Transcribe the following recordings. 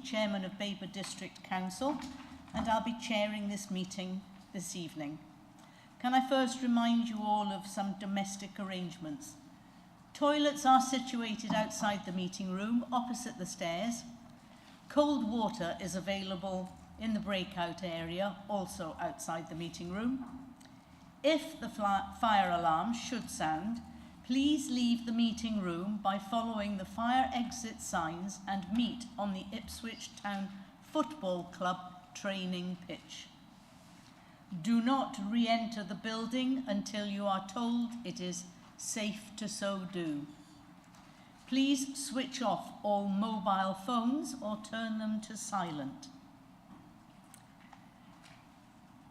Chairman of Babergh District Council, and I'll be chairing this meeting this evening. Can I first remind you all of some domestic arrangements? Toilets are situated outside the meeting room, opposite the stairs. Cold water is available in the breakout area, also outside the meeting room. If the fire alarm should sound, please leave the meeting room by following the fire exit signs and meet on the Ipswich Town Football Club training pitch. Do not re-enter the building until you are told it is safe to so do. Please switch off all mobile phones or turn them to silent.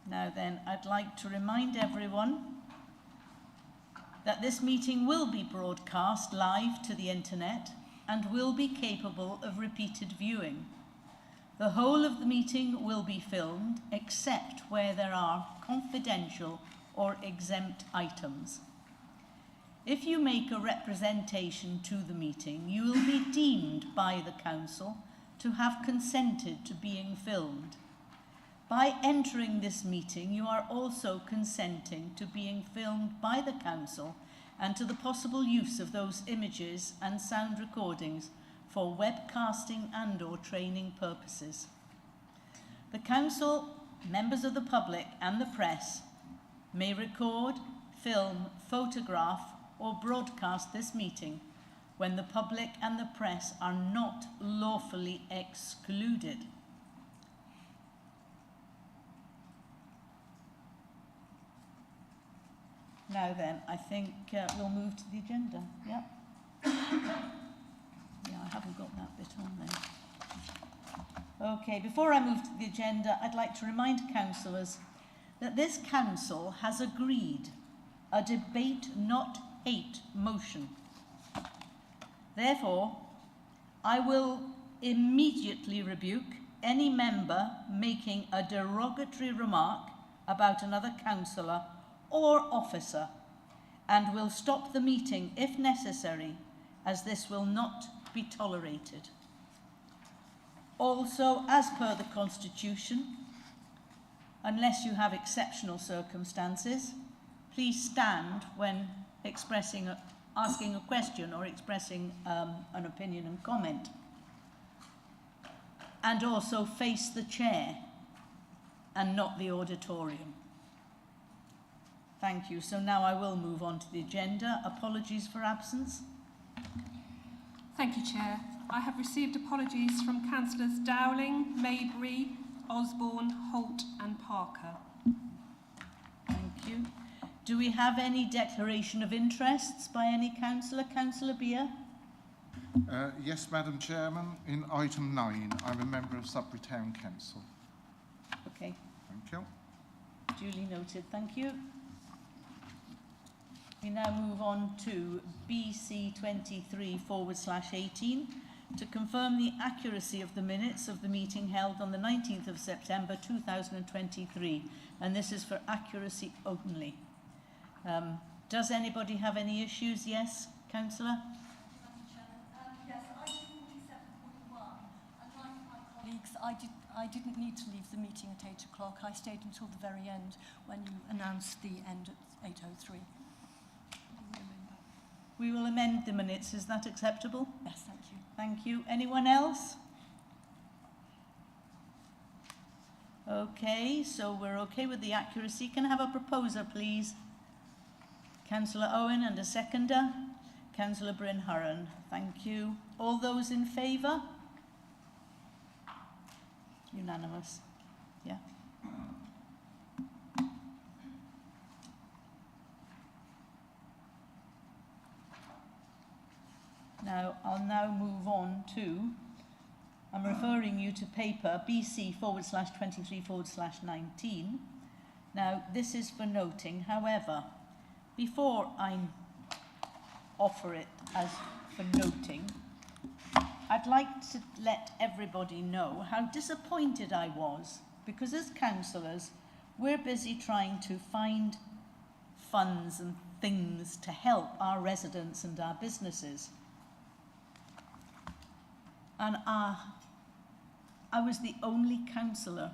Now then, I'd like to remind everyone that this meeting will be broadcast live to the internet and will be capable of repeated viewing. The whole of the meeting will be filmed, except where there are confidential or exempt items. If you make a representation to the meeting, you will be deemed by the council to have consented to being filmed. By entering this meeting, you are also consenting to being filmed by the council and to the possible use of those images and sound recordings for webcasting and/or training purposes. The council, members of the public and the press may record, film, photograph or broadcast this meeting when the public and the press are not lawfully excluded. Now then, I think we'll move to the agenda. Yeah. Yeah, I haven't got that bit on there. Okay, before I move to the agenda, I'd like to remind councillors that this council has agreed a debate not hate motion. Therefore, I will immediately rebuke any member making a derogatory remark about another councillor or officer, and will stop the meeting if necessary, as this will not be tolerated. Also, as per the Constitution, unless you have exceptional circumstances, please stand when asking a question or expressing an opinion and comment. And also face the chair and not the auditorium. Thank you. So now I will move on to the agenda. Apologies for absence. Thank you, Chair. I have received apologies from Councillors Dowling, Maybury, Osborne, Holt and Parker. Thank you. Do we have any declaration of interests by any councillor? Councillor Beer? Yes, Madam Chairman. In item 9, I'm a member of Sudbury Town Council. Okay. Thank you. Duly noted. Thank you. We now move on to BC 23/18 to confirm the accuracy of the minutes of the meeting held on the 19th of September 2023, and this is for accuracy only. Does anybody have any issues? Yes, Councillor? Yes, item 47.1. Unlike my colleagues, I didn't need to leave the meeting at 8 o'clock. I stayed until the very end when you announced the end at 8:03. We will amend the minutes. Is that acceptable? Yes, thank you. Thank you. Anyone else? Okay, so we're okay with the accuracy. Can I have a proposer, please? Councillor Owen and a seconder. Councillor Bryn Hurren. Thank you. All those in favour? Unanimous. Yeah. Now, I'll now move on to, I'm referring you to paper BC/23/19. Now, this is for noting. However, before I offer it as for noting, I'd like to let everybody know how disappointed I was, because as councillors, we're busy trying to find funds and things to help our residents and our businesses. And our I was the only councillor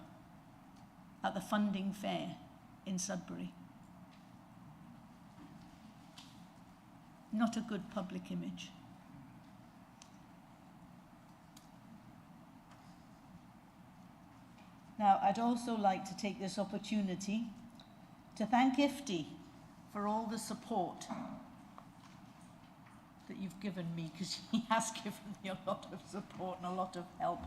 at the funding fair in Sudbury. Not a good public image. Now, I'd also like to take this opportunity to thank IFTI for all the support that you've given me, because he has given me a lot of support and a lot of help.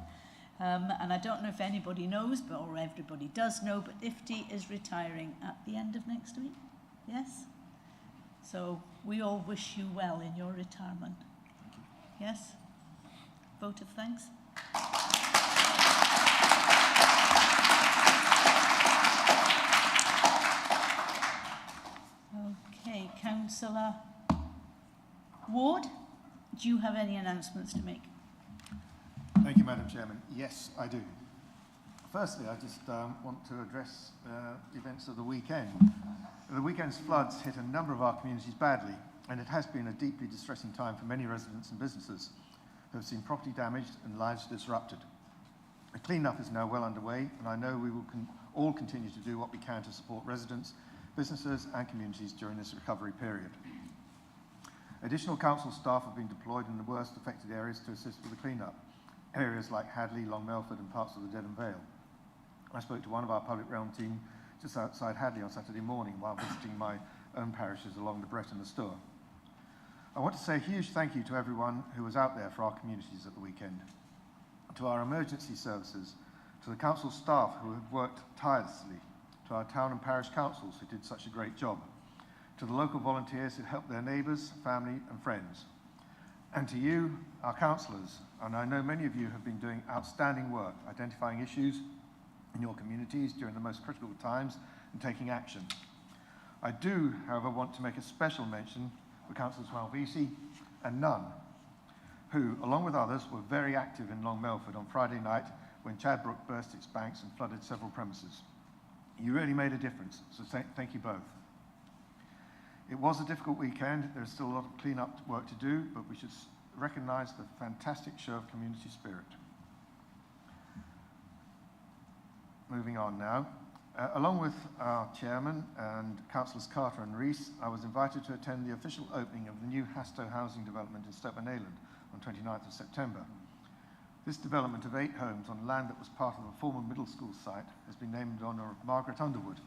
And I don't know if anybody knows, or everybody does know, but IFTI is retiring at the end of next week. Yes? So we all wish you well in your retirement. Yes? Vote of thanks. Okay, Councillor Ward, do you have any announcements to make? Thank you, Madam Chairman. Yes, I do. Firstly, I just want to address the events of the weekend. The weekend's floods hit a number of our communities badly, and it has been a deeply distressing time for many residents and businesses who have seen property damaged and lives disrupted. The clean-up is now well underway, and I know we will all continue to do what we can to support residents, businesses and communities during this recovery period. Additional council staff have been deployed in the worst affected areas to assist with the clean-up, areas like Hadley, Long Melford and parts of the Dedham Vale. I spoke to one of our public realm team just outside Hadley on Saturday morning while visiting my own parishes along the Brett and the Stour. I want to say a huge thank you to everyone who was out there for our communities at the weekend, to our emergency services, to the council staff who have worked tirelessly, to our town and parish councils who did such a great job, to the local volunteers who helped their neighbours, family and friends, and to you, our councillors, and I know many of you have been doing outstanding work identifying issues in your communities during the most critical times and taking action. I do, however, want to make a special mention for Councillors Malvisi and Nunn, who, along with others, were very active in Long Melford on Friday night when Chadbrook burst its banks and flooded several premises. You really made a difference, so thank you both. It was a difficult weekend. There's still a lot of clean-up work to do, but we should recognise the fantastic show of community spirit. Moving on now. Along with our chairman and Councillors Carter and Rees, I was invited to attend the official opening of the new Hastow housing development in Stoke-on-Ayland on 29th of September. This development of 8 homes on land that was part of a former middle school site has been named in honour of Margaret Underwood,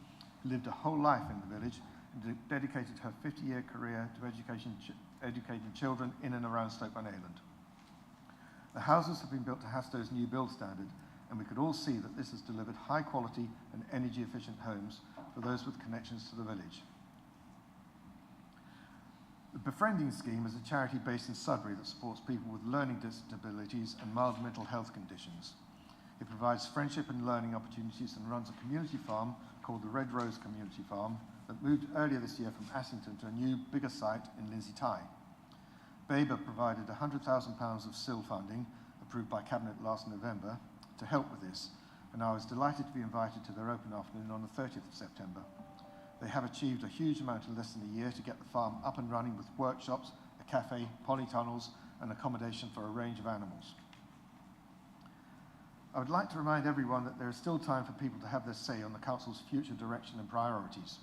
who lived a whole life in the village and dedicated her 50-year career to educating children in and around Stoke-on-Ayland. The houses have been built to Hastow's new build standard, and we could all see that this has delivered high quality and energy efficient homes for those with connections to the village. The Befriending Scheme is a charity based in Sudbury that supports people with learning disabilities and mild mental health conditions. It provides friendship and learning opportunities and runs a community farm called the Red Rose Community Farm that moved earlier this year from Assington to a new, bigger site in Lindsay Tye. Babergh provided £100,000 of SIL funding, approved by Cabinet last November, to help with this, and I was delighted to be invited to their open afternoon on the 30th of September. They have achieved a huge amount in less than a year to get the farm up and running with workshops, a cafe, polytunnels, and accommodation for a range of animals. I would like to remind everyone that there is still time for people to have their say on the Council's future direction and priorities.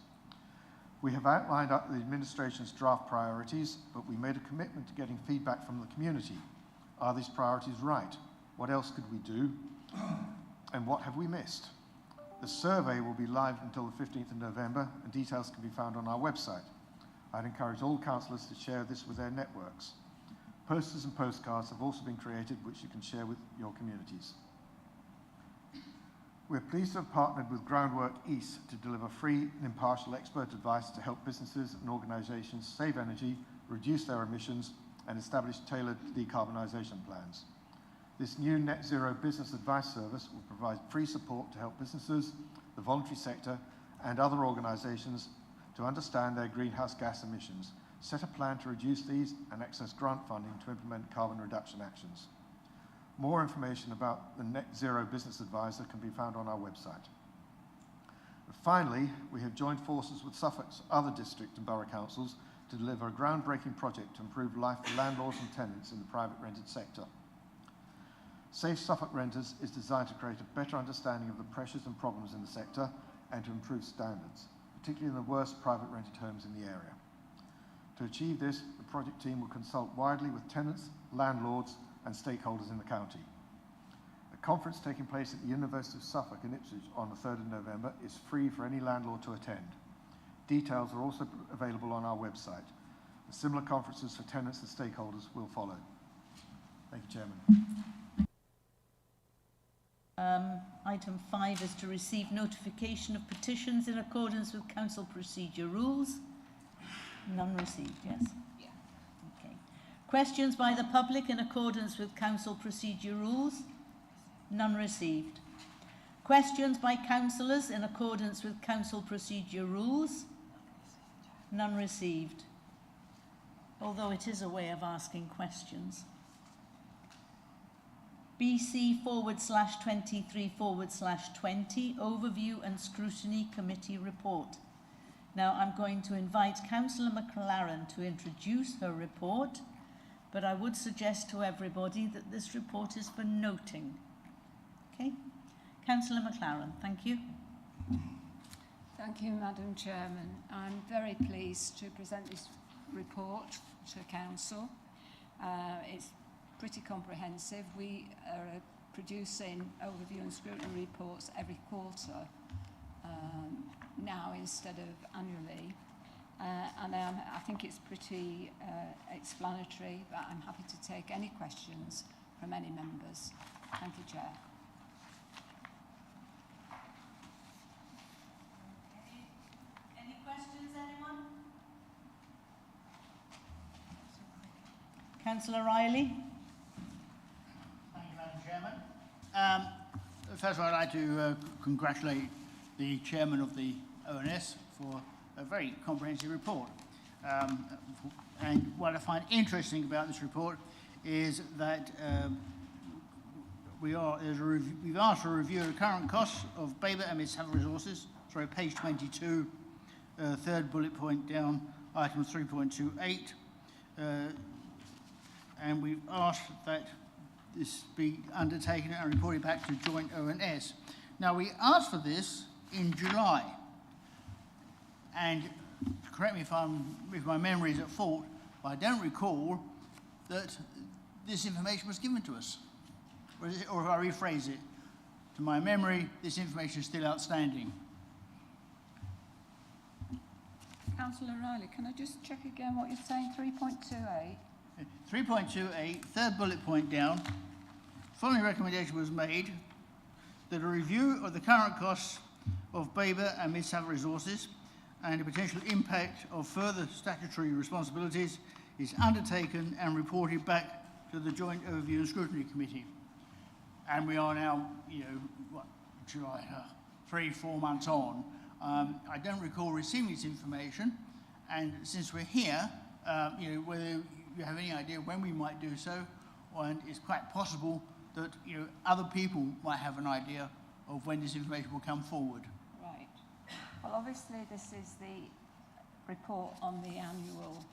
We have outlined the administration's draft priorities, but we made a commitment to getting feedback from the community. Are these priorities right? What else could we do? And what have we missed? The survey will be live until the 15th of November, and details can be found on our website. I'd encourage all councillors to share this with their networks. Posters and postcards have also been created, which you can share with your communities. We're pleased to have partnered with Groundwork East to deliver free and impartial expert advice to help businesses and organisations save energy, reduce their emissions, and establish tailored decarbonisation plans. This new net zero business advice service will provide free support to help businesses, the voluntary sector, and other organisations to understand their greenhouse gas emissions, set a plan to reduce these, and access grant funding to implement carbon reduction actions. More information about the Net Zero Business Advisor can be found on our website. Finally, we have joined forces with Suffolk's other district and borough councils to deliver a groundbreaking project to improve life for landlords and tenants in the private rented sector. Safe Suffolk Renters is designed to create a better understanding of the pressures and problems in the sector and to improve standards, particularly in the worst private rented homes in the area. To achieve this, the project team will consult widely with tenants, landlords and stakeholders in the county. A conference taking place at the University of Suffolk in Ipswich on the 3rd of November is free for any landlord to attend. Details are also available on our website. Similar conferences for tenants and stakeholders will follow. Thank you, Chairman. Item 5 is to receive notification of petitions in accordance with council procedure rules. None received, yes? Yeah. Okay. Questions by the public in accordance with council procedure rules? None received. Questions by councillors in accordance with council procedure rules? None received. Although it is a way of asking questions. BC/23/20 Overview and Scrutiny Committee Report. Now I'm going to invite Councillor McLaren to introduce her report, but I would suggest to everybody that this report is for noting. Okay? Councillor McLaren, thank you. Thank you, Madam Chairman. I'm very pleased to present this report to Council. It's pretty comprehensive. We are producing overview and scrutiny reports every quarter now instead of annually. And I think it's pretty explanatory, but I'm happy to take any questions from any members. Thank you, Chair. Any questions, anyone? Councillor Riley. Thank you, Madam Chairman. First of all, I'd like to congratulate the Chairman of the ONS for a very comprehensive report. And what I find interesting about this report is that we've asked for a review of the current costs of Babergh and its resources. Sorry, page 22, third bullet point down, item 3.28. And we've asked that this be undertaken and reported back to joint ONS. Now, we asked for this in July. And correct me if my memory is at fault, but I don't recall that this information was given to us. Or if I rephrase it, to my memory, this information is still outstanding. Councillor Riley, can I just check again what you're saying? 3.28? 3.28, third bullet point down, following recommendation was made that a review of the current costs of Babergh and mid-Suffolk resources and the potential impact of further statutory responsibilities is undertaken and reported back to the Joint Overview and Scrutiny Committee. And we are now, July, 3-4 months on. I don't recall receiving this information, and since we're here, whether you have any idea when we might do so, and it's quite possible that other people might have an idea of when this information will come forward. Right. Well, obviously this is the report on the annual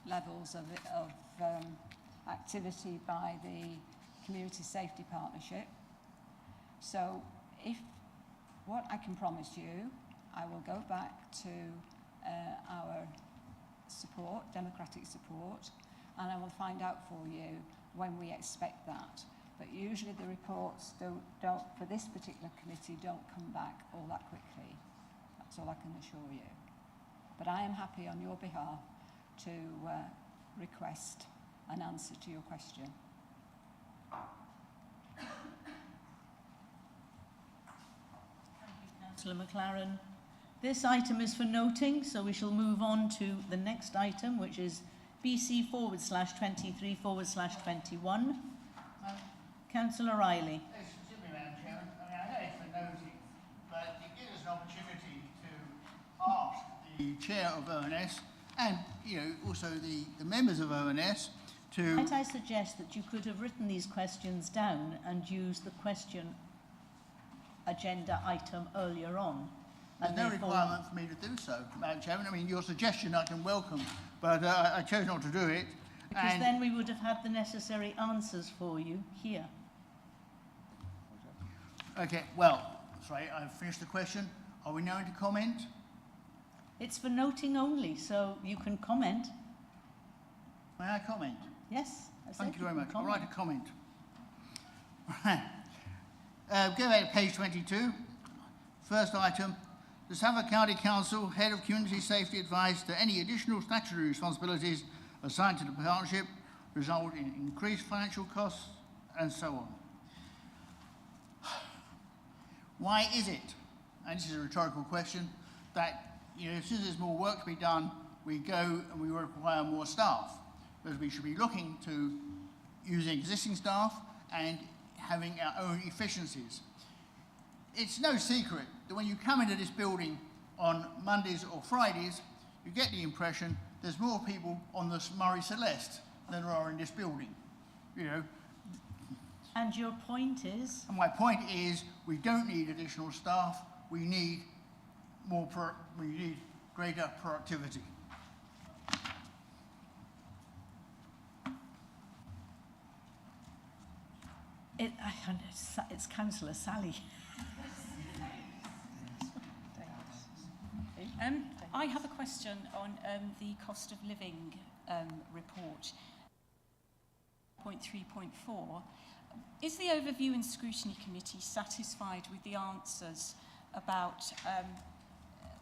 levels of activity by the Community Safety Partnership. So what I can promise you, I will go back to our support, democratic support, and I will find out for you when we expect that. But usually the reports don't for this particular committee, don't come back all that quickly. That's all I can assure you. But I am happy on your behalf to request an answer to your question. Councillor McLaren. This item is for noting, so we shall move on to the next item, which is BC/23/21. Councillor Riley. Excuse me, Madam Chairman. I know it's for noting, but it gives us an opportunity to ask the Chair of ONS and, also the members of ONS to... Might I suggest that you could have written these questions down and used the question agenda item earlier on? There's no requirement for me to do so, Madam Chairman. I mean, your suggestion I can welcome, but I chose not to do it. Because And- then we would have had the necessary answers for you here. Okay, well, sorry, I've finished the question. Are we now into comment? It's for noting only, so you can comment. May I comment? Yes, I said Thank you very can much. I'll comment. write a comment. Go back to page 22. First item, the Suffolk County Council, Head of Community Safety, advised that any additional statutory responsibilities assigned to the partnership result in increased financial costs and so on. Why is it, and this is a rhetorical question, that since there's more work to be done, we go and we require more staff? Whereas we should be looking to using existing staff and having our own efficiencies. It's no secret that when you come into this building on Mondays or Fridays, you get the impression there's more people on the Murray Celeste than there are in this building. And your point is? And my point is, we don't need additional staff. We need we need greater productivity. It's Councillor Sally. I have a question on the cost of living report. 3.4. Is the Overview and Scrutiny Committee satisfied with the answers about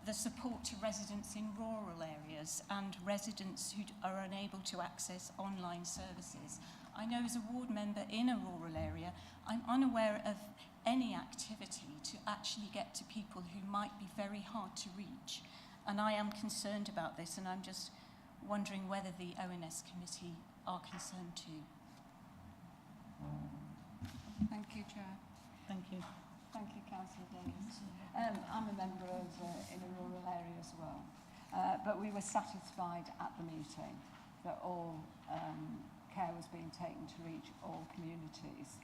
the support to residents in rural areas and residents who are unable to access online services? I know as a ward member in a rural area, I'm unaware of any activity to actually get to people who might be very hard to reach. And I am concerned about this, and I'm just wondering whether the ONS committee are concerned too. Thank you, Chair. Thank you. Thank you, Councillor Davies. I'm a member of in a rural area as well, but we were satisfied at the meeting that all care was being taken to reach all communities.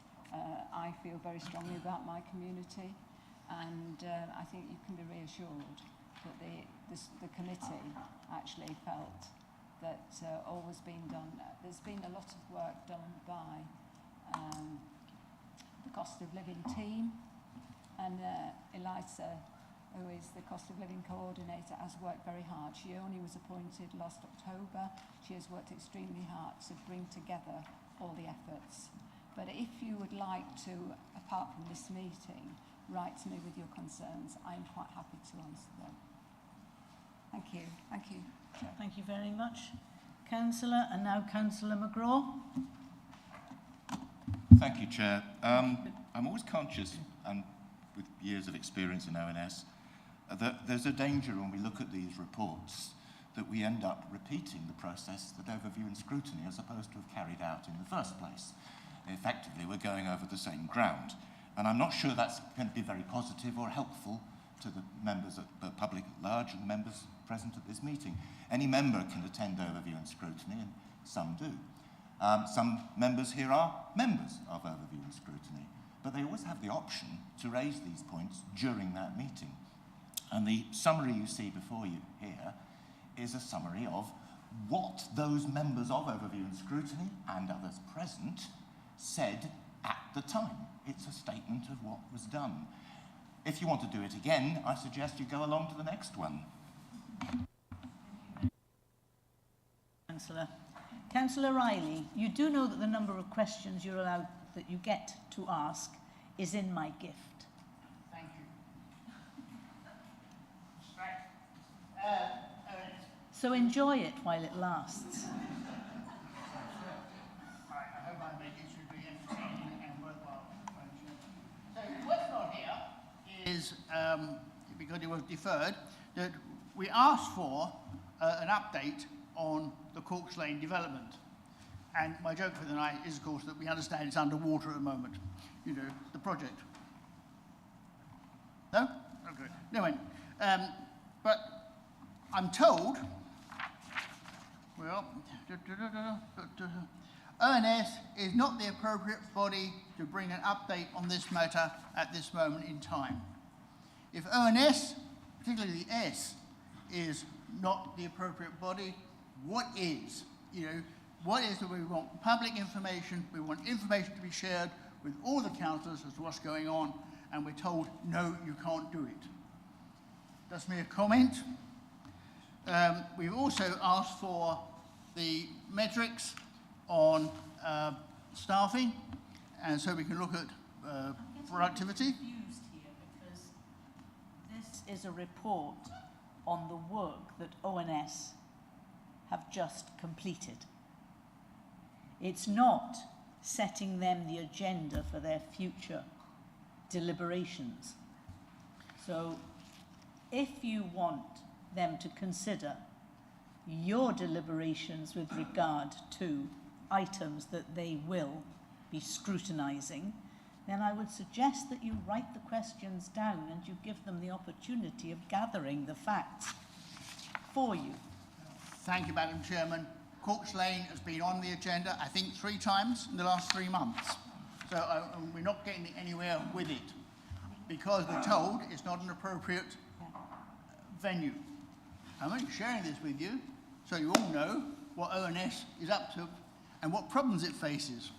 I feel very strongly about my community, and I think you can be reassured that the committee actually felt that all was being done. There's been a lot of work done by the cost of living team, and Eliza, who is the cost of living coordinator, has worked very hard. She only was appointed last October. She has worked extremely hard to bring together all the efforts. But if you would like to, apart from this meeting, write to me with your concerns, I'm quite happy to answer them. Thank you. Thank you. Thank you very much, Councillor. And now Councillor McGraw. Thank you, Chair. I'm always conscious, and with years of experience in ONS, that there's a danger when we look at these reports that we end up repeating the process that Overview and Scrutiny are supposed to have carried out in the first place. Effectively, we're going over the same ground. And I'm not sure that's going to be very positive or helpful to the members, the public at large, and the members present at this meeting. Any member can attend Overview and Scrutiny, and some do. Some members here are members of Overview and Scrutiny, but they always have the option to raise these points during that meeting. And the summary you see before you here is a summary of what those members of Overview and Scrutiny and others present said at the time. It's a statement of what was done. If you want to do it again, I suggest you go along to the next one. Councillor. Councillor Riley, you do know that the number of questions you're allowed, that you get to ask, is in my gift. Thank you. So enjoy it while it lasts. I hope I make it should be entertaining and worthwhile. So what's not here is, because it was deferred, that we asked for an update on the Corks Lane development. And my joke for the night is, of course, that we understand it's underwater at the moment, the project. No? Okay. Anyway, but I'm told, well, ONS is not the appropriate body to bring an update on this matter at this moment in time. If ONS, particularly the S, is not the appropriate body, what is? What is that we want public information, we want information to be shared with all the councillors as to what's going on, and we're told, no, you can't do it. That's me a comment. We've also asked for the metrics on staffing, and so we can look at productivity. I'm confused here because this is a report on the work that ONS have just completed. It's not setting them the agenda for their future deliberations. So if you want them to consider your deliberations with regard to items that they will be scrutinising, then I would suggest that you write the questions down and you give them the opportunity of gathering the facts for you. Thank you, Madam Chairman. Corks Lane has been on the agenda, I think, 3 times in the last 3 months. So we're not getting anywhere with it because we're told it's not an appropriate venue. I'm only sharing this with you so you all know what ONS is up to and what problems it faces.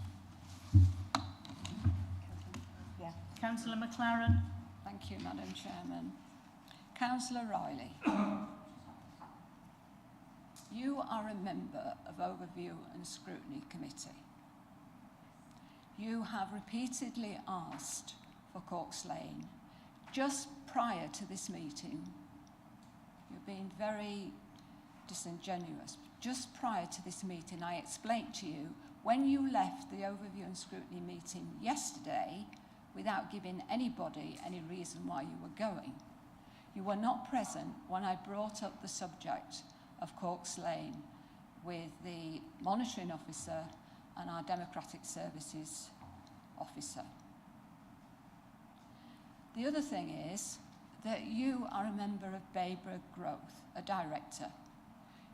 Yeah. Councillor McLaren. Thank you, Madam Chairman. Councillor Riley, you are a member of Overview and Scrutiny Committee. You have repeatedly asked for Corks Lane. Just prior to this meeting, you're being very disingenuous. Just prior to this meeting, I explained to you when you left the Overview and Scrutiny meeting yesterday without giving anybody any reason why you were going. You were not present when I brought up the subject of Corks Lane with the monitoring officer and our Democratic Services officer. The other thing is that you are a member of Babergh Growth, a director.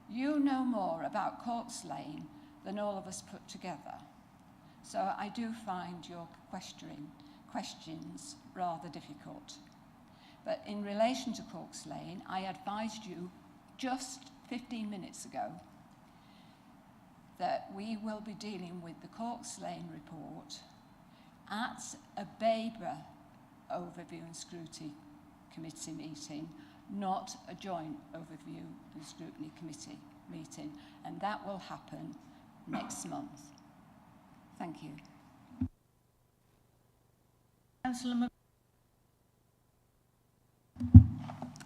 You know more about Corks Lane than all of us put together. So I do find your questions rather difficult. But in relation to Corks Lane, I advised you just 15 minutes ago that we will be dealing with the Corks Lane report at a Babergh Overview and Scrutiny Committee meeting, not a joint Overview and Scrutiny Committee meeting, and that will happen next month. Thank you. Councillor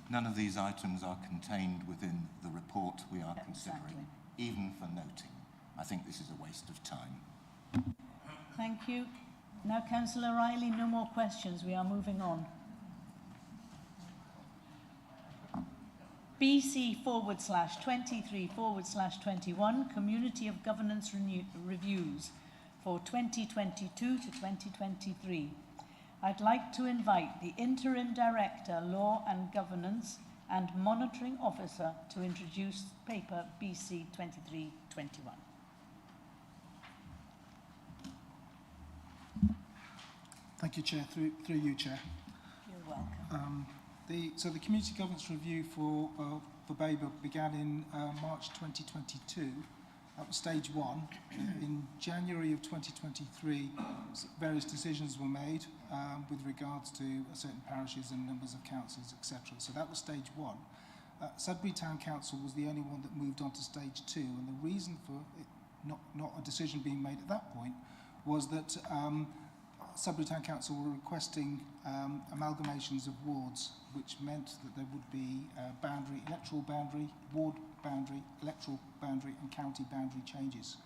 None of these items are contained within the report we are considering, even for noting. I think this is a waste of time. Thank you. Now, Councillor Riley, no more questions. We are moving on. BC/23/21, Community of Governance Reviews for 2022 to 2023. I'd like to invite the Interim Director, Law and Governance and Monitoring Officer to introduce paper BC 23/21. Thank you, Chair. Through you, Chair. You're welcome. So the Community Governance Review for Babergh began in March 2022. That was stage 1. In January of 2023, various decisions were made with regards to certain parishes and numbers of councillors, etc. So that was stage 1. Sudbury Town Council was the only one that moved on to stage 2, and the reason for it not a decision being made at that point was that Sudbury Town Council were requesting amalgamations of wards, which meant that there would be boundary, electoral boundary, ward boundary, electoral boundary and county boundary changes.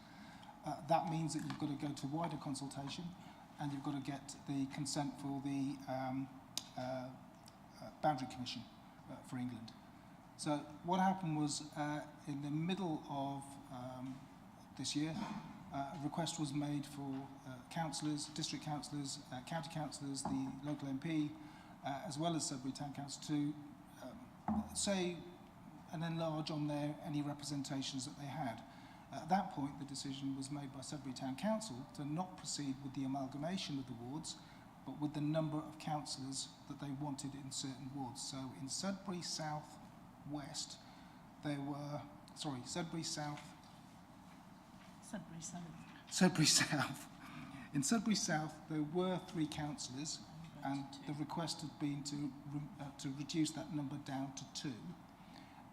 That means that you've got to go to wider consultation and you've got to get the consent for the Boundary Commission for England. So what happened was in the middle of this year, a request was made for councillors, district councillors, county councillors, the local MP, as well as Sudbury Town Council to say and enlarge on any representations that they had. At that point, the decision was made by Sudbury Town Council to not proceed with the amalgamation of the wards, but with the number of councillors that they wanted in certain wards. So in Sudbury South West, there were, Sudbury South Sudbury South. Sudbury South. In Sudbury South, there were 3 councillors, and the request had been to reduce that number down to 2.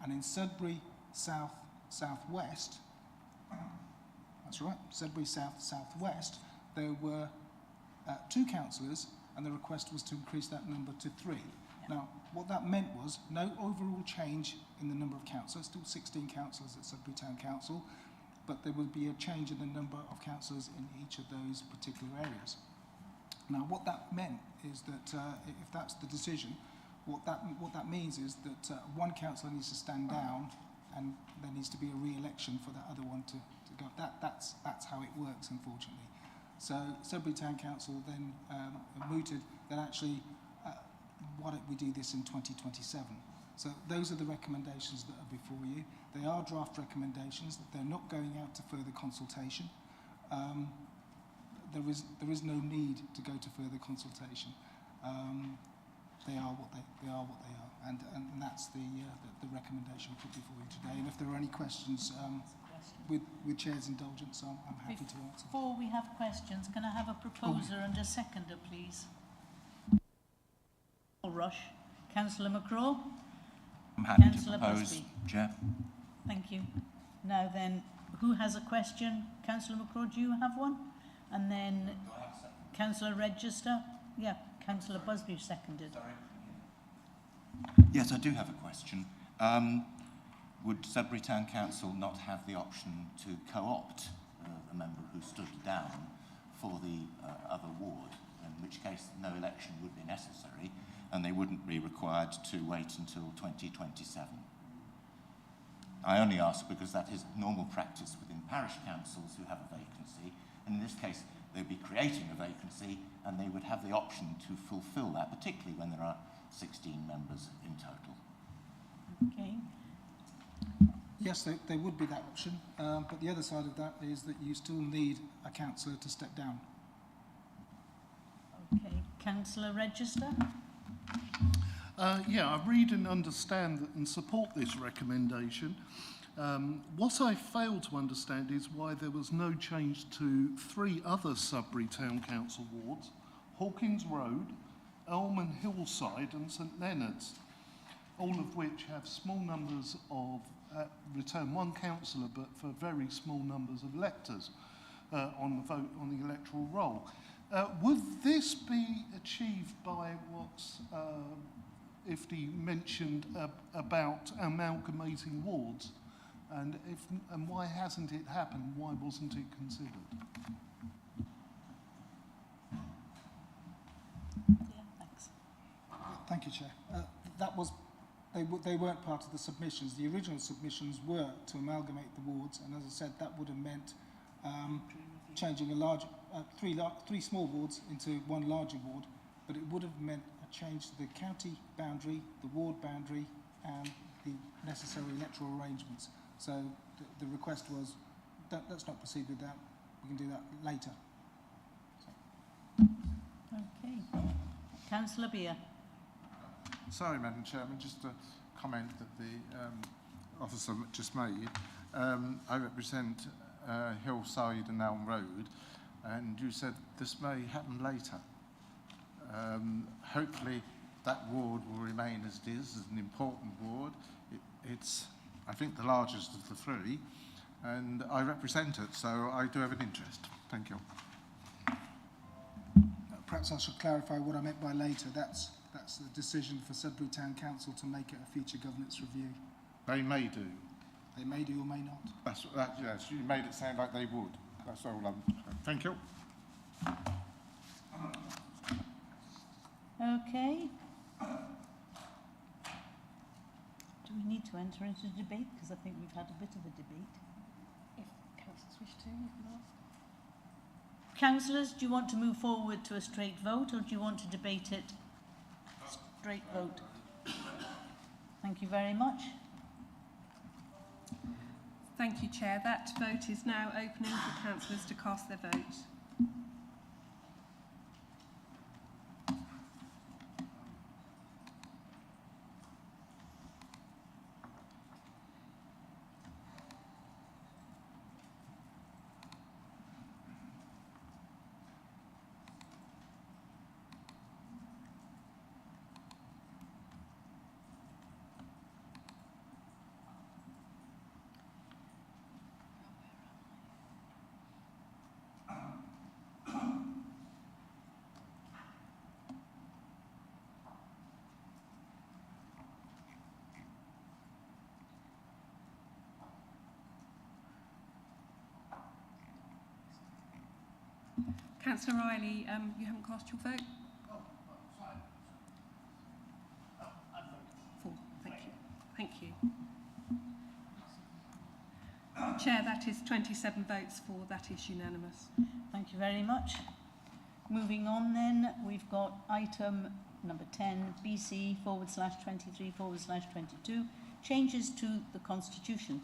And in Sudbury South Southwest, that's right, Sudbury South Southwest, there were 2 councillors, and the request was to increase that number to 3. Now, what that meant was no overall change in the number of councillors, still 16 councillors at Sudbury Town Council, but there would be a change in the number of councillors in each of those particular areas. Now, what that meant is that if that's the decision, what that means is that one councillor needs to stand down, and there needs to be a re-election for that other one to go. That's how it works, unfortunately. So Sudbury Town Council then mooted that actually, why don't we do this in 2027? So those are the recommendations that are before you. They are draft recommendations, that they're not going out to further consultation. There is no need to go to further consultation. They are what they are, and that's the recommendation put before you today. And if there are any questions, with Chair's indulgence, I'm happy to answer. Before we have questions, can I have a proposer and a seconder, please? Rush. Councillor McCraw. I'm happy Councillor to propose, Busby. Chair. Thank you. Now then, who has a question? Councillor McCraw, do you have one? And then Councillor Register. Yeah, Councillor Busby seconded. Yes, I do have a question. Would Sudbury Town Council not have the option to co-opt a member who stood down for the other ward, in which case no election would be necessary and they wouldn't be required to wait until 2027? I only ask because that is normal practice within parish councils who have a vacancy, and in this case they'd be creating a vacancy and they would have the option to fulfil that, particularly when there are 16 members in total. Okay. Yes, there would be that option, but the other side of that is that you still need a councillor to step down. Okay. Councillor Register. Yeah, I read and understand and support this recommendation. What I fail to understand is why there was no change to 3 other Sudbury Town Council wards, Hawkins Road, Elman Hillside and St Leonard's, all of which have small numbers of, return 1 councillor, but for very small numbers of electors on the vote on the electoral roll. Would this be achieved by what Ifty mentioned about amalgamating wards? And why hasn't it happened? Why wasn't it considered? Yeah, thanks. Thank you, Chair. They weren't part of the submissions. The original submissions were to amalgamate the wards, and as I said, that would have meant changing a 3 small wards into 1 larger ward, but it would have meant a change to the county boundary, the ward boundary, and the necessary electoral arrangements. So the request was, let's not proceed with that. We can do that later. Okay. Councillor Beer. Sorry, Madam Chairman, just a comment that the officer just made. I represent Hillside and Elm Road, and you said this may happen later. Hopefully that ward will remain as it is, as an important ward. It's, I think, the largest of the 3, and I represent it, so I do have an interest. Thank you. Perhaps I should clarify what I meant by later. That's the decision for Sudbury Town Council to make it a future governance review. They may do. They may do or may not. Yes, you made it sound like they would. That's all thank you. Okay. Do we need to enter into debate? Because I think we've had a bit of a debate. If councillors wish to, you can ask. Councillors, do you want to move forward to a straight vote, or do you want to debate it? Straight vote. Thank you very much. Thank you, Chair. That vote is now opening for councillors to cast their vote. Councillor Riley, you haven't cast your vote? Oh, sorry. Oh, I've voted. 4. Thank you. Thank you. Chair, that is 27 votes for. That is unanimous. Thank you very much. Moving on then, we've got item number 10, BC/23/22, changes to the Constitution.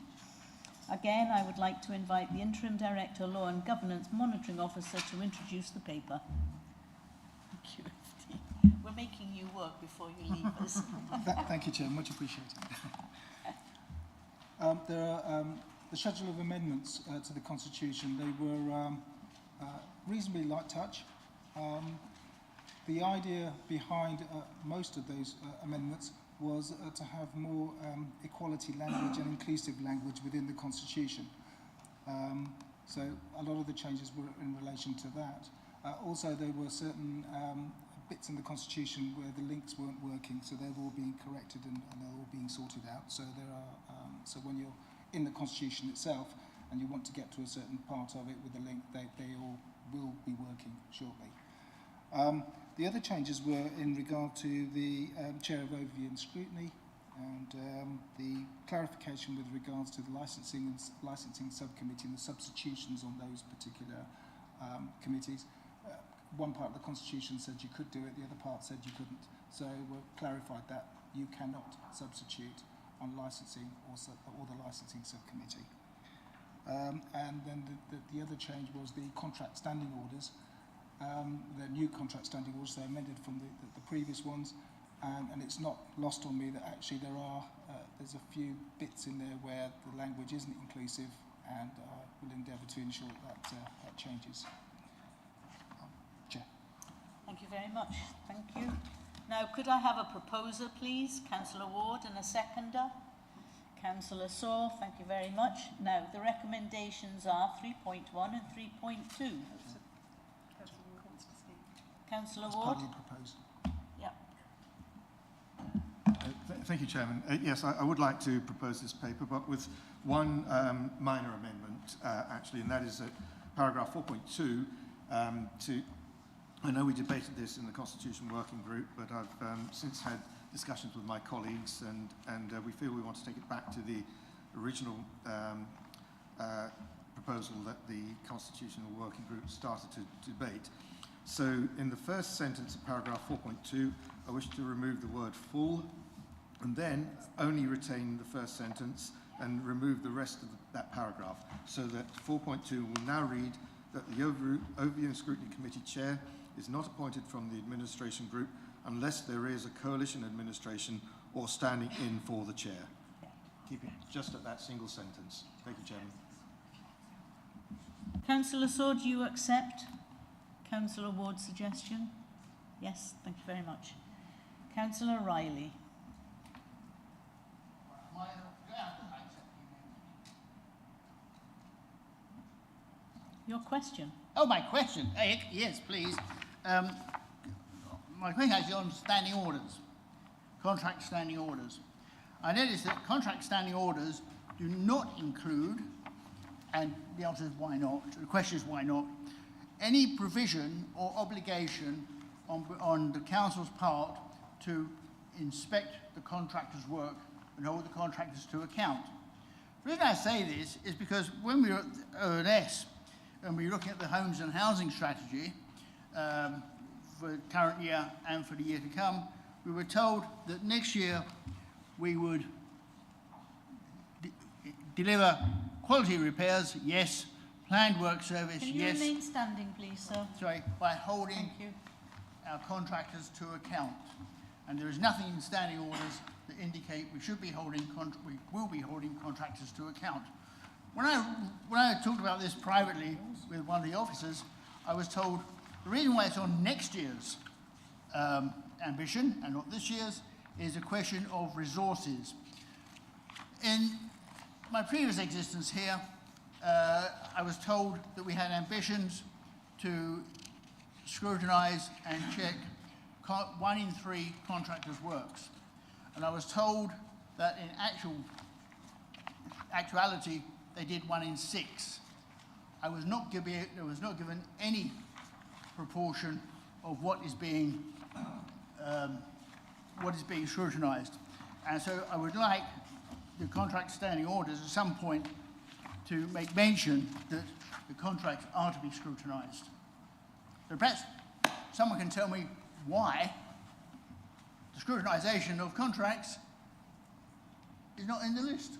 Again, I would like to invite the Interim Director, Law and Governance Monitoring Officer to introduce the paper. Thank you. We're making you work before you leave us. Thank you, Chair. Much appreciated. There are the schedule of amendments to the Constitution. They were reasonably light touch. The idea behind most of those amendments was to have more equality language and inclusive language within the Constitution. So a lot of the changes were in relation to that. Also, there were certain bits in the Constitution where the links weren't working, so they're all being corrected and they're all being sorted out. So there are so when you're in the Constitution itself and you want to get to a certain part of it with the link, they all will be working shortly. The other changes were in regard to the Chair of Overview and Scrutiny and the clarification with regards to the licensing subcommittee and the substitutions on those particular committees. One part of the Constitution said you could do it, the other part said you couldn't. So we've clarified that you cannot substitute on licensing or the licensing subcommittee. And then the other change was the contract standing orders. The new contract standing orders, they're amended from the previous ones, and it's not lost on me that actually there's a few bits in there where the language isn't inclusive, and we'll endeavour to ensure that changes. Chair. Thank you very much. Thank you. Now, could I have a proposer, please? Councillor Ward, and a seconder? Councillor Saw, thank you very much. Now, the recommendations are 3.1 and 3.2. Councillor Ward? Partly proposed. Yeah. Thank you, Chairman. Yes, I would like to propose this paper, but with one minor amendment, actually, and that is that paragraph 4.2 I know we debated this in the Constitution Working Group, but I've since had discussions with my colleagues, and we feel we want to take it back to the original proposal that the Constitutional Working Group started to debate. So in the first sentence of paragraph 4.2, I wish to remove the word full, and then only retain the first sentence and remove the rest of that paragraph, so that 4.2 will now read that the Overview and Scrutiny Committee Chair is not appointed from the administration group unless there is a coalition administration or standing in for the chair. Keep it just at that single sentence. Thank you, Chairman. Councillor Saw, do you accept Councillor Ward's suggestion? Yes, thank you very much. Councillor Riley. Your question. Oh, my question. Yes, please. My question is on standing orders, contract standing orders. I noticed that contract standing orders do not include, and the answer is why not, the question is why not, any provision or obligation on the council's part to inspect the contractor's work and hold the contractors to account. The reason I say this is because when we were at ONS and we were looking at the homes and housing strategy for the current year and for the year to come, we were told that next year we would deliver quality repairs, yes, planned work service, Can you yes. remain standing, please, sir? Sorry, by holding Thank you. our contractors to account. And there is nothing in standing orders that indicate we should be holding, we will be holding contractors to account. When I talked about this privately with one of the officers, I was told the reason why it's on next year's ambition and not this year's is a question of resources. In my previous existence here, I was told that we had ambitions to scrutinise and check 1 in 3 contractors' works. And I was told that in actuality, they did 1 in 6. I was not given any proportion of what is being scrutinised. And so I would like the contract standing orders at some point to make mention that the contracts are to be scrutinised. So perhaps someone can tell me why the scrutinisation of contracts is not in the list.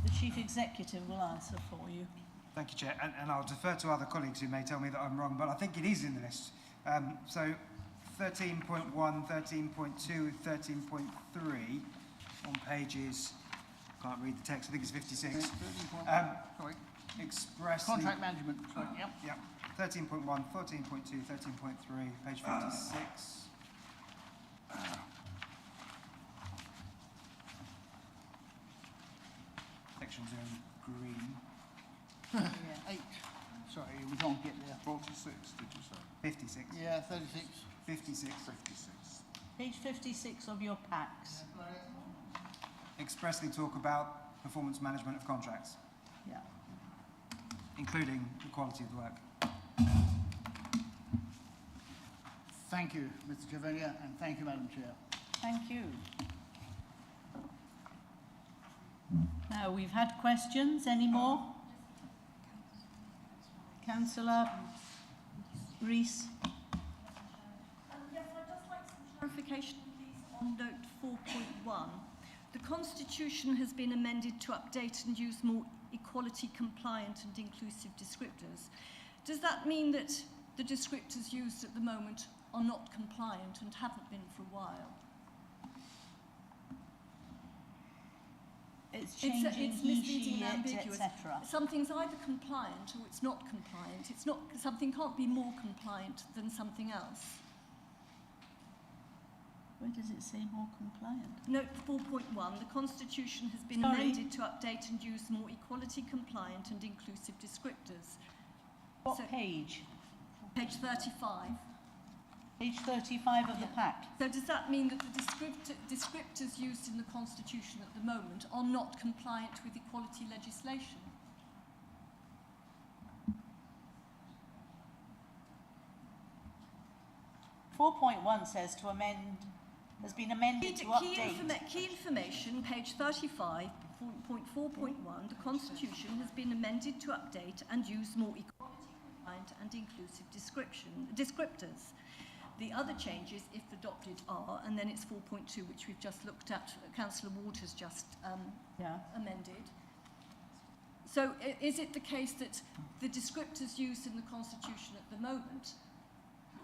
The Chief Executive will answer for you. Thank you, Chair. And I'll defer to other colleagues who may tell me that I'm wrong, but I think it is in the list. So 13.1, 13.2, 13.3 on pages, can't read the text, I think it's 56. Sorry. Expressly. Contract management. Sorry. Yep. Yep. 13.1, 14.2, 13.3, page 56. Sections are in green. Yeah. 8. Sorry, we can't get there. 46, did you say? 56. Yeah, 36. 56. 56. Page 56 of your packs. Expressly talk about performance management of contracts, Yeah. including the quality of the work. Thank you, Mr. Chevalier, and thank you, Madam Chair. Thank you. Now, we've had questions. Any more? Councillor Rees. Yes, I'd just like some clarification, please, on note 4.1. The Constitution has been amended to update and use more equality compliant and inclusive descriptors. Does that mean that the descriptors used at the moment are not compliant and haven't been for a while? It's changing it's he, misleading she, and it, ambiguous. etc. Something's either compliant or it's not compliant. It's not, something can't be more compliant than something else. Where does it say more compliant? Note 4.1, the Constitution has been Sorry? amended to update and use more equality compliant and inclusive descriptors. What So- page? Page 35. Page 35 of the Yeah. pack. So does that mean that the descriptors used in the Constitution at the moment are not compliant with equality legislation? .1 says to amend, has been amended to update. Key information, page 35, point 4.1, the Constitution has been amended to update and use more equality compliant and inclusive descriptors. The other changes, if adopted, are, and then it's 4.2, which we've just looked at, Councillor Ward has just amended. So is it the case that the descriptors used in the Constitution at the moment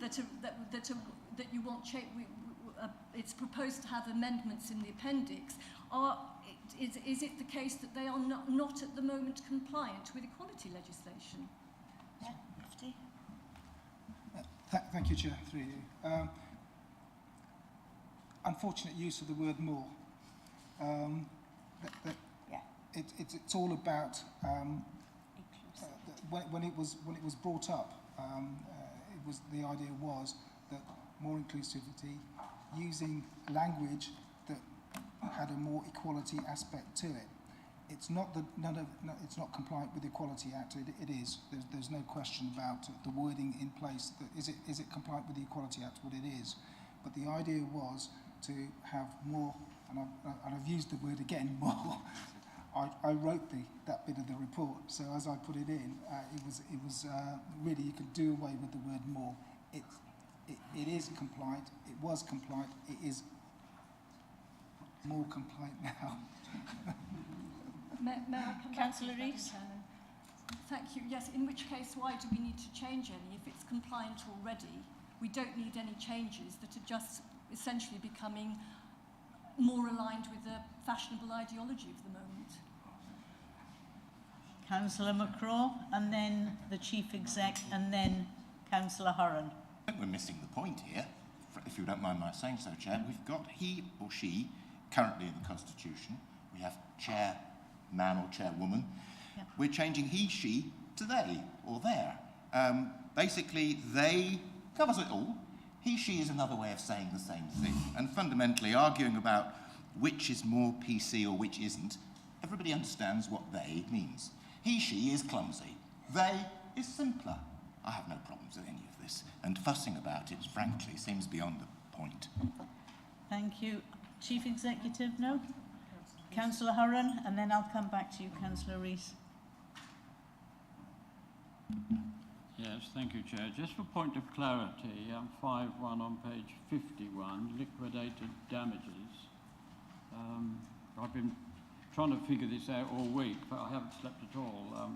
that you want it's proposed to have amendments in the appendix, is it the case that they are not at the moment compliant with equality legislation? Yeah, 50. Thank you, Chair, through you. Unfortunate use of the word more. It's all about when it was brought up. The idea was that more inclusivity, using language that had a more equality aspect to it. It's not that it's not compliant with the Equality Act. It is. There's no question about the wording in place. Is it compliant with the Equality Act? What it is. But the idea was to have more, and I've used the word again, more. I wrote that bit of the report, so as I put it in, it was really, you could do away with the word more. It is compliant. It was compliant. It is more compliant now. May I come back, Councillor Madam Rees? Chairman? Thank you. Yes, in which case, why do we need to change any? If it's compliant already, we don't need any changes that are just essentially becoming more aligned with the fashionable ideology of the moment. Councillor McCraw, and then the Chief Exec, and then Councillor Horan. I think we're missing the point here, if you don't mind my saying so, Chair. We've got he or she currently in the Constitution. We have chairman or chairwoman. Yep. We're changing he, she to they or their. Basically, they covers it all. He, she is another way of saying the same thing. And fundamentally, arguing about which is more PC or which isn't, everybody understands what they means. He, she is clumsy. They is simpler. I have no problems with any of this, and fussing about it, frankly, seems beyond the point. Thank you. Chief Executive, no? Councillor Hurren, and then I'll come back to you, Councillor Rees. Yes, thank you, Chair. Just for point of clarity, 5.1 on page 51, liquidated damages. I've been trying to figure this out all week, but I haven't slept at all.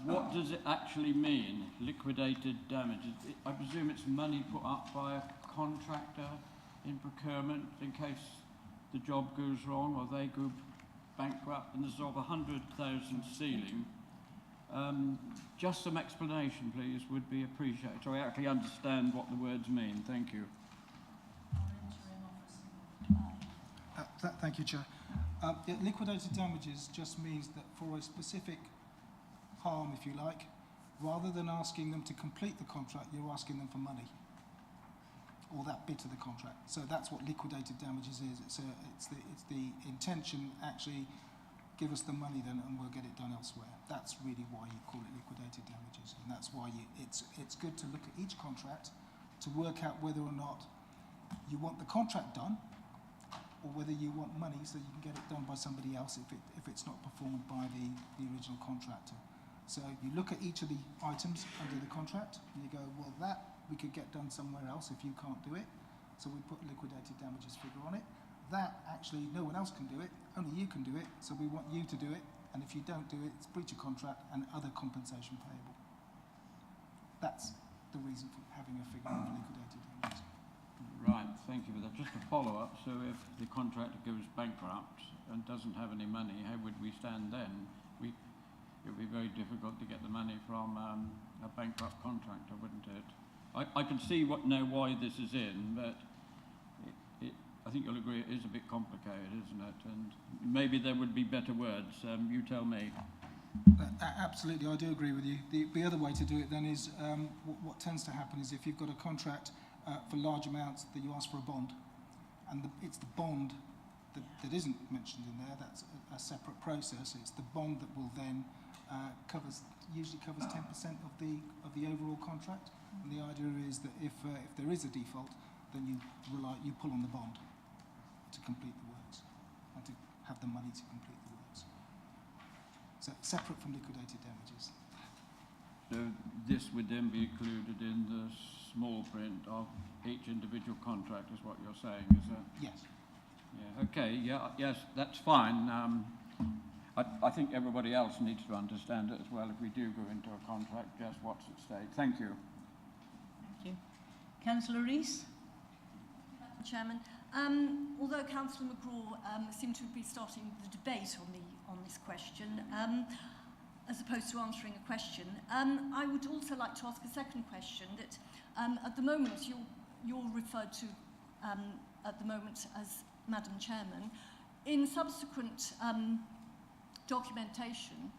What does it actually mean, liquidated damages? I presume it's money put up by a contractor in procurement in case the job goes wrong or they go bankrupt, and there's over 100,000 ceiling. Just some explanation, please, would be appreciated, so I actually understand what the words mean. Thank you. Thank you, Chair. Yeah, liquidated damages just means that for a specific harm, if you like, rather than asking them to complete the contract, you're asking them for money, or that bit of the contract. So that's what liquidated damages is. It's the intention, actually, give us the money then and we'll get it done elsewhere. That's really why you call it liquidated damages, and that's why it's good to look at each contract to work out whether or not you want the contract done, or whether you want money so you can get it done by somebody else if it's not performed by the original contractor. So you look at each of the items under the contract and you go, well, that we could get done somewhere else if you can't do it. So we put liquidated damages figure on it. That actually no one else can do it, only you can do it, so we want you to do it, and if you don't do it, it's breach of contract and other compensation payable. That's the reason for having a figure of liquidated damages. Right, thank you for that. Just a follow-up, so if the contractor goes bankrupt and doesn't have any money, how would we stand then? It would be very difficult to get the money from a bankrupt contractor, wouldn't it? I can see now why this is in, but I think you'll agree it is a bit complicated, isn't it? And maybe there would be better words. You tell me. Absolutely, I do agree with you. The other way to do it then is what tends to happen is if you've got a contract for large amounts, that you ask for a bond, and it's the bond that isn't mentioned in there. That's a separate process. It's the bond that will then usually covers 10% of the overall contract. And the idea is that if there is a default, then you pull on the bond to complete the works and to have the money to complete the works. So separate from liquidated damages. So this would then be included in the small print of each individual contract, is what you're saying, is it? Yes. Yeah. Okay. Yeah. Yes. That's fine. I think everybody else needs to understand it as well. If we do go into a contract, just what's at stake. Thank you. Thank you. Councillor Rees. Chairman, although Councillor McGraw seemed to be starting the debate on this question, as opposed to answering a question, I would also like to ask a second question. That at the moment you're referred to at the moment as Madam Chairman. In subsequent documentation,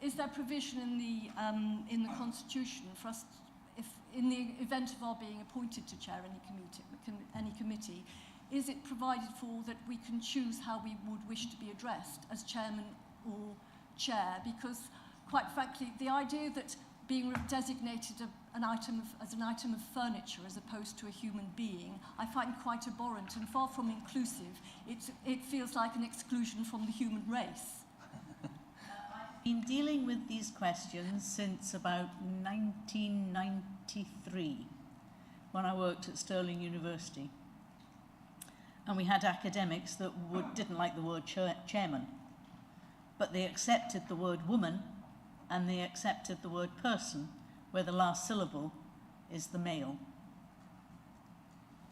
is there provision in the Constitution for us, if in the event of our being appointed to chair any committee, is it provided for that we can choose how we would wish to be addressed as chairman or chair? Because, quite frankly, the idea that being designated as an item of furniture as opposed to a human being, I find quite abhorrent and far from inclusive. It feels like an exclusion from the human race. I've been dealing with these questions since about 1993, when I worked at Stirling University. And we had academics that didn't like the word chairman, but they accepted the word woman and they accepted the word person, where the last syllable is the male.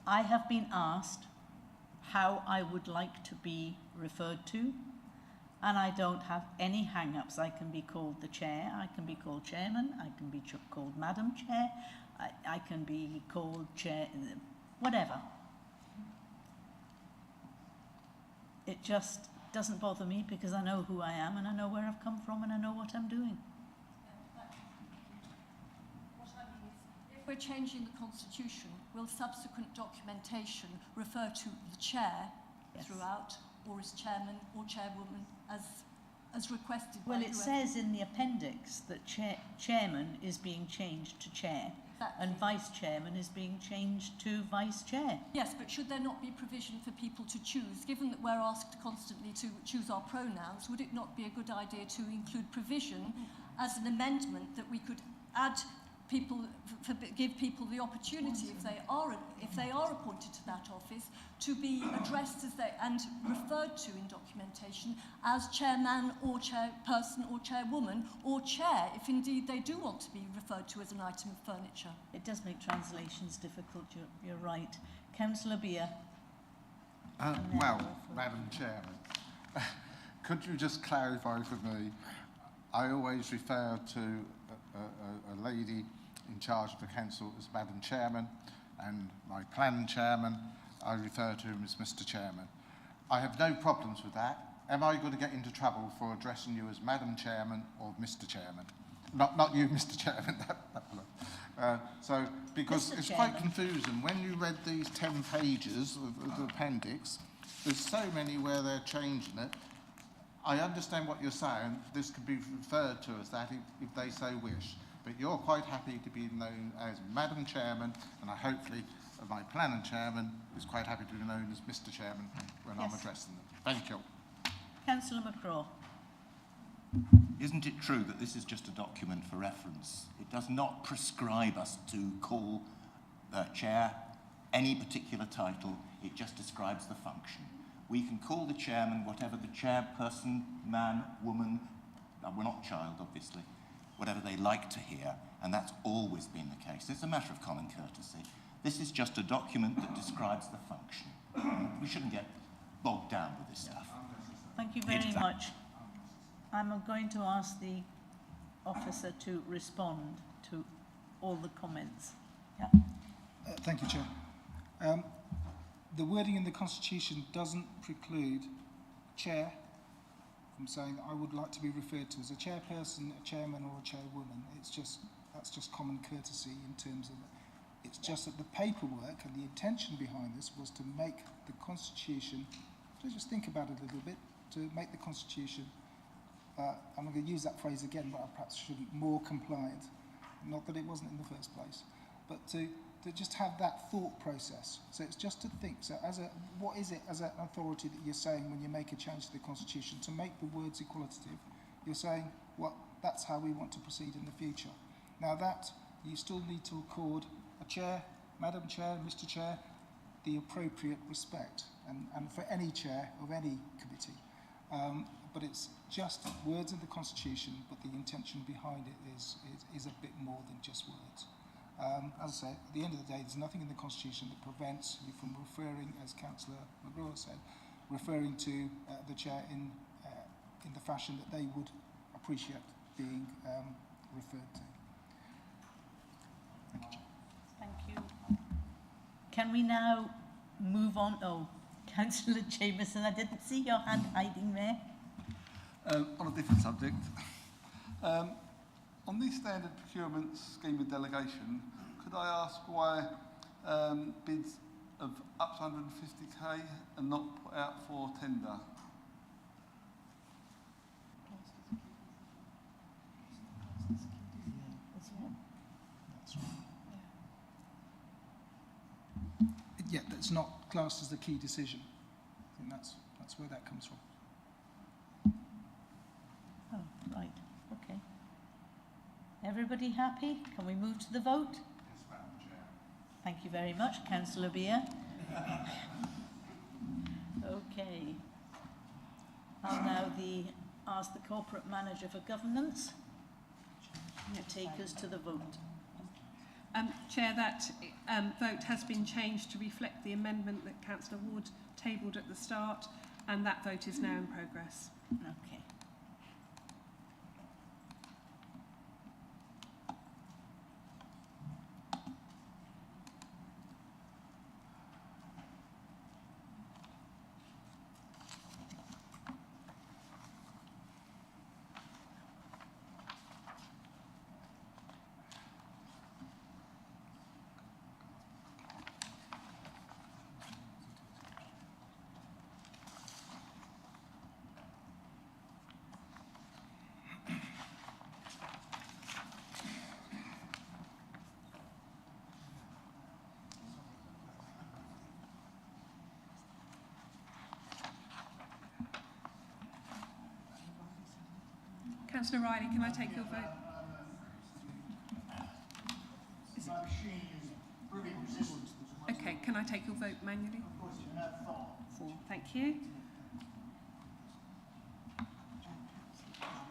I have been asked how I would like to be referred to, and I don't have any hang-ups. I can be called the chair, I can be called chairman, I can be called Madam Chair, I can be called chair, whatever. It just doesn't bother me because I know who I am and I know where I've come from and I know what I'm doing. What I mean is, if we're changing the Constitution, will subsequent documentation refer to the chair throughout, or as chairman or chairwoman, as as requested Well, by it whoever. says in the appendix that chairman is being changed to chair, Exactly. and vice chairman is being changed to vice chair. Yes, but should there not be provision for people to choose? Given that we're asked constantly to choose our pronouns, would it not be a good idea to include provision as an amendment that we could add people, give people the opportunity, if they are appointed to that office, to be addressed as and referred to in documentation as chairman or chairperson or chairwoman or chair, if indeed they do want to be referred to as an item of furniture? It does make translations difficult, you're right. Councillor Beer. Well, Madam Chairman, could you just clarify for me? I always refer to a lady in charge of the council as Madam Chairman, and my planning chairman, I refer to him as Mr. Chairman. I have no problems with that. Am I going to get into trouble for addressing you as Madam Chairman or Mr. Chairman? Not you, Mr. Chairman. Because Mr. it's Chairman. quite confusing. When you read these 10 pages of the appendix, there's so many where they're changing it. I understand what you're saying. This could be referred to as that if they so wish. But you're quite happy to be known as Madam Chairman, and I hopefully my planning chairman is quite happy to be known as Mr. Chairman when I'm addressing them. Thank you. Councillor McCraw. Isn't it true that this is just a document for reference? It does not prescribe us to call the chair any particular title. It just describes the function. We can call the chairman whatever the chairperson, man, woman, we're not child, obviously, whatever they like to hear, and that's always been the case. It's a matter of common courtesy. This is just a document that describes the function. We shouldn't get bogged down with this stuff. Thank you very much. I'm going to ask the officer to respond to all the comments. Yeah. Thank you, Chair. The wording in the Constitution doesn't preclude chair from saying I would like to be referred to as a chairperson, a chairman, or a chairwoman. That's just common courtesy in terms of it. It's just that the paperwork and the intention behind this was to make the Constitution, just think about it a little bit, to make the Constitution, I'm going to use that phrase again, but I perhaps shouldn't, more compliant. Not that it wasn't in the first place, but to just have that thought process. So it's just to think. So what is it as an authority that you're saying when you make a change to the Constitution to make the words equalitative? You're saying, well, that's how we want to proceed in the future. Now that, you still need to accord a chair, Madam Chair, Mr. Chair, the appropriate respect, and for any chair of any committee. But it's just words in the Constitution, but the intention behind it is a bit more than just words. As I say, at the end of the day, there's nothing in the Constitution that prevents you from referring, as Councillor McGraw said, referring to the chair in the fashion that they would appreciate being referred to. Thank you. Thank you. Can we now move on? Oh, Councillor Jameson, I didn't see your hand hiding there. On a different subject, on the standard procurement scheme of delegation, could I ask why bids of up to 150k are not put out for tender? Yeah, that's not classed as the key decision. I think that's where that comes from. Oh, right. Okay. Everybody happy? Can we move to the vote? Yes, Madam Chair. Thank you very much, Councillor Beer. Okay. I'll now ask the Corporate Manager for Governance to take us to the vote. Chair, that vote has been changed to reflect the amendment that Councillor Ward tabled at the start, and that vote is now in progress. Okay. Councillor Riley, can I take your vote? Is it- Okay, can I take your vote manually? Four, thank you.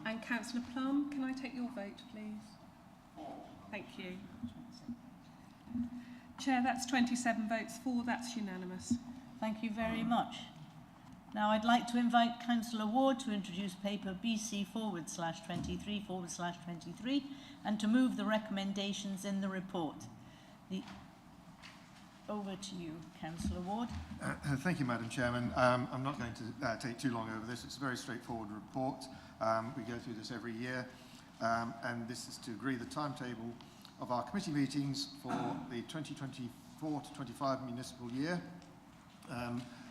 And Councillor Plum, can I take your vote, please? Thank you. Chair, that's 27 votes for, that's unanimous. Thank you very much. Now I'd like to invite Councillor Ward to introduce paper BC/23/23 and to move the recommendations in the report. Over to you, Councillor Ward. Thank you, Madam Chairman. I'm not going to take too long over this. It's a very straightforward report. We go through this every year, and this is to agree the timetable of our committee meetings for the 2024 to 25 municipal year.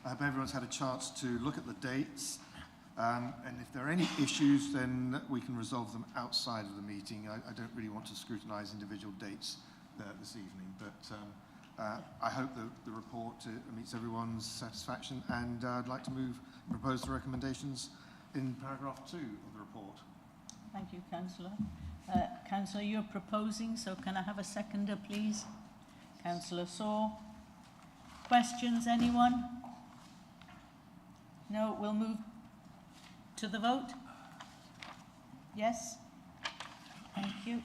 I hope everyone's had a chance to look at the dates, and if there are any issues, then we can resolve them outside of the meeting. I don't really want to scrutinise individual dates this evening, but I hope that the report meets everyone's satisfaction, and I'd like to propose the recommendations in paragraph 2 of the report. Thank you, Councillor. Councillor, you're proposing, so can I have a seconder, please? Councillor Saw. Questions, anyone? No, we'll move to the vote. Yes? Thank you.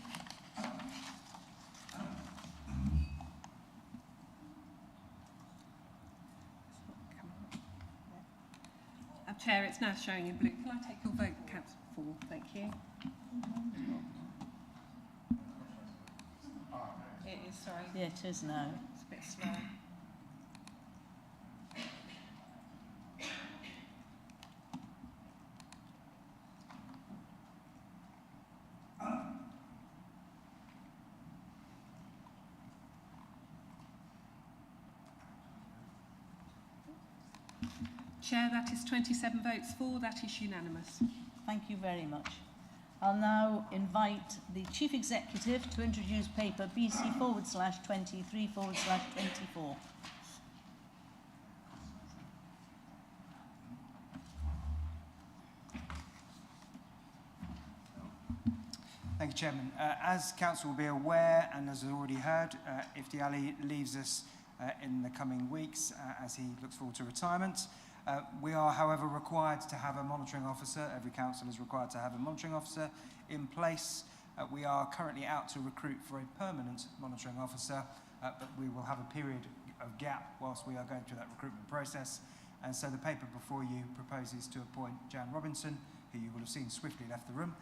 Chair, it's now showing in blue. Can I take your vote, Councillor Ford? Thank you. It is, sorry. Yeah, it is now. It's a bit slow. Chair, that is 27 votes for, that is unanimous. Thank you very much. I'll now invite the Chief Executive to introduce paper BC/23/24. Thank you, Chairman. As Council will be aware, and as already heard, Ifti Ali leaves us in the coming weeks as he looks forward to retirement. We are, however, required to have a monitoring officer. Every council is required to have a monitoring officer in place. We are currently out to recruit for a permanent monitoring officer, but we will have a period of gap whilst we are going through that recruitment process. And so the paper before you proposes to appoint Jan Robinson, who you will have seen swiftly left the room,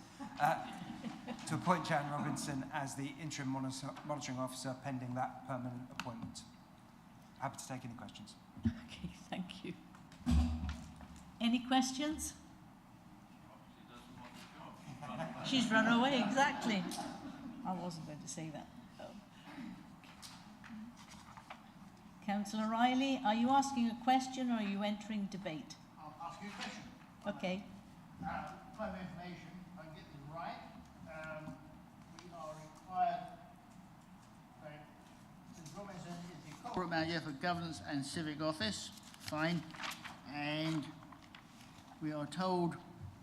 to appoint Jan Robinson as the interim monitoring officer pending that permanent appointment. Happy to take any questions. Okay, thank you. Any questions? She's run away, exactly. I wasn't going to say that. Oh. Councillor Riley, are you asking a question or are you entering debate? I'll ask you a question. Okay. Further information, if I get this right, we are required that Ms. Robinson is the corporate manager for governance and civic office. Fine. And we are told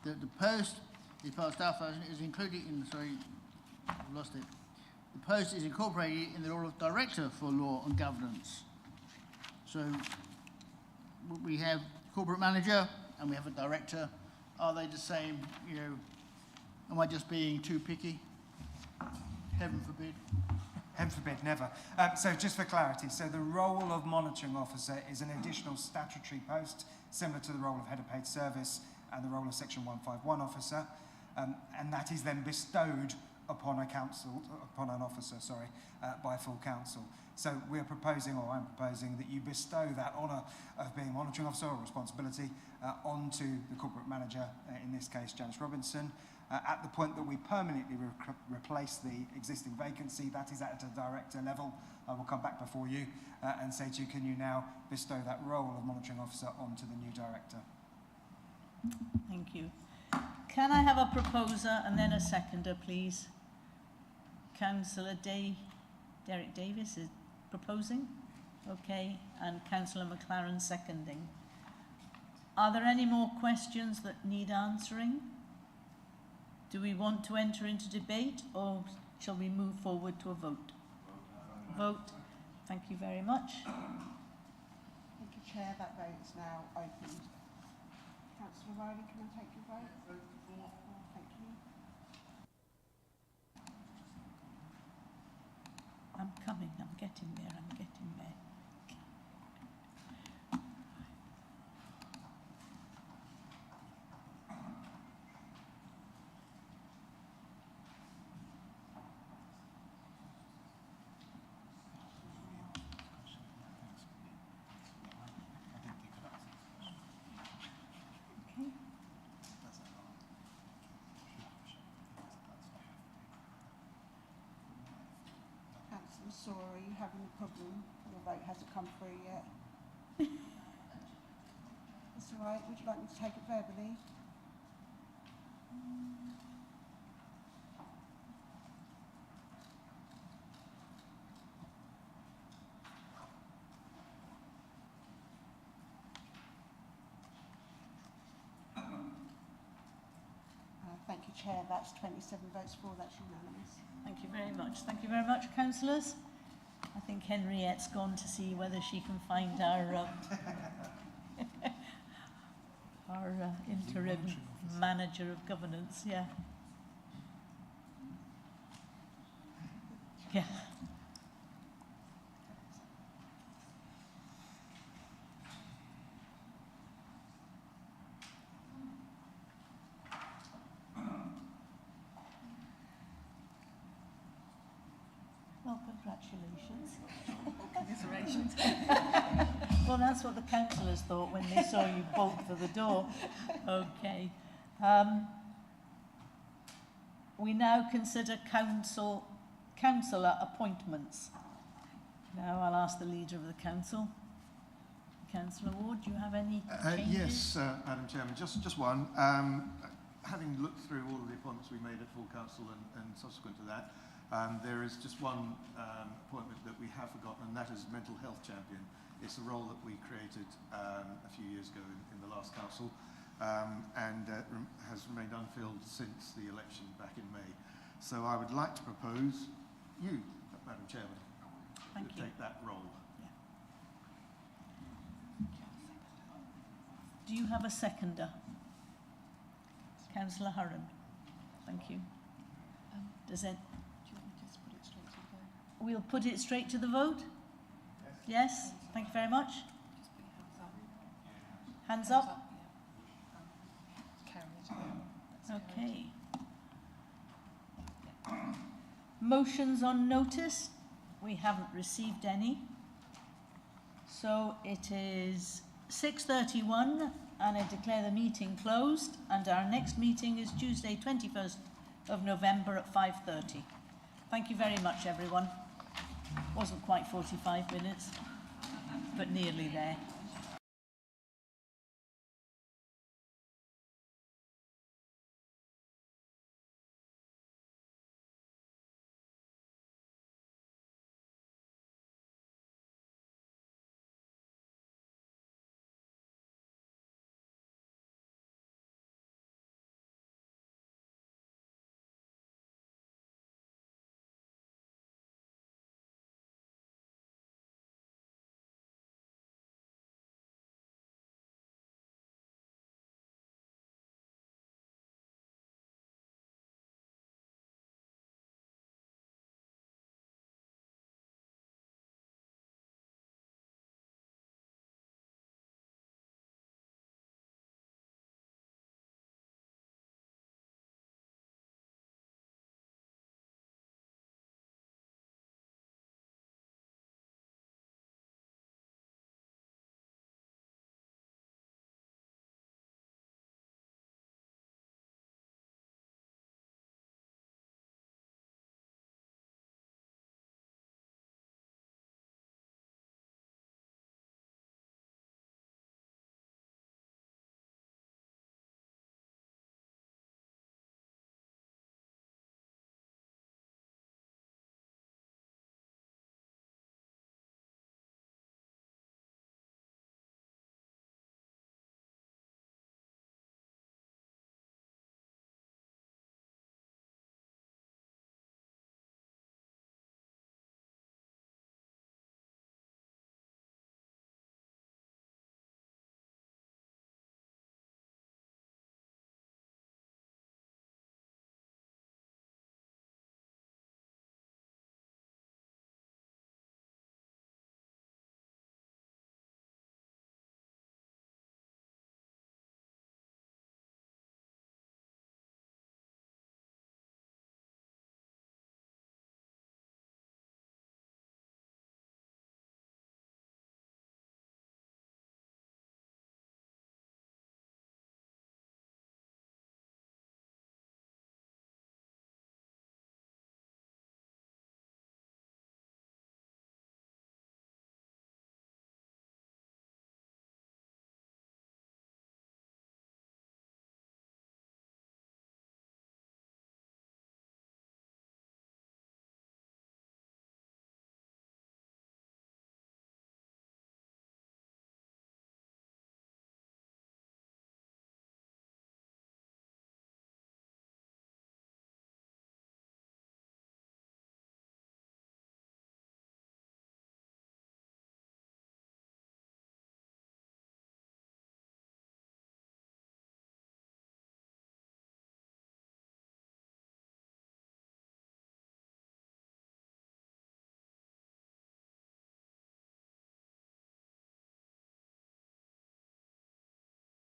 that the post is part of staff is included in, sorry, I've lost it. The post is incorporated in the role of director for law and governance. So we have corporate manager and we have a director. Are they the same? You know, am I just being too picky? Heaven forbid. Heaven forbid, never. So just for clarity, so the role of monitoring officer is an additional statutory post, similar to the role of head of paid service and the role of section 151 officer, and that is then bestowed upon a council, upon an officer, sorry, by full council. So we are proposing, or I'm proposing, that you bestow that honour of being a monitoring officer or responsibility onto the corporate manager, in this case Janice Robinson, at the point that we permanently replace the existing vacancy. That is at a director level. I will come back before you and say to you, can you now bestow that role of monitoring officer onto the new director? Thank you. Can I have a proposer and then a seconder, please? Councillor Derek Davis is proposing. Okay, and Councillor McLaren seconding. Are there any more questions that need answering? Do we want to enter into debate or shall we move forward to a vote? Vote. Thank you very much. Thank you, Chair. That vote is now opened. Councillor Riley, can I take your vote? Thank you. I'm coming, I'm getting there, I'm getting there. Councillor Sora, are you having a problem? Your vote hasn't come through yet. That's all right. Would you like me to take it verbally? Thank you, Chair. That's 27 votes for. That's unanimous. Thank you very much. Thank you very much, councillors. I think Henriette's gone to see whether she can find our interim manager of governance. Yeah. Yeah. Well, congratulations. Commiserations. Well, that's what the councillors thought when they saw you bolt for the door. Okay. We now consider councillor appointments. Now I'll ask the leader of the council. Councillor Ward, do you have any changes? Yes, Madam Chairman, just one. Having looked through all of the appointments we made at full council and subsequent to that, there is just one appointment that we have forgotten, and that is mental health champion. It's a role that we created a few years ago in the last council, and has remained unfilled since the election back in May. So I would like to propose you, Madam Chairman, to take that role. Do you have a seconder? Councillor Hurren. Thank you. Does it? We'll put it straight to the vote? Yes? Thank you very much. Hands up? Okay. Motions on notice? We haven't received any. So it is 6:31 and I declare the meeting closed, and our next meeting is Tuesday 21st of November at 5:30. Thank you very much, everyone. Wasn't quite 45 minutes, but nearly there.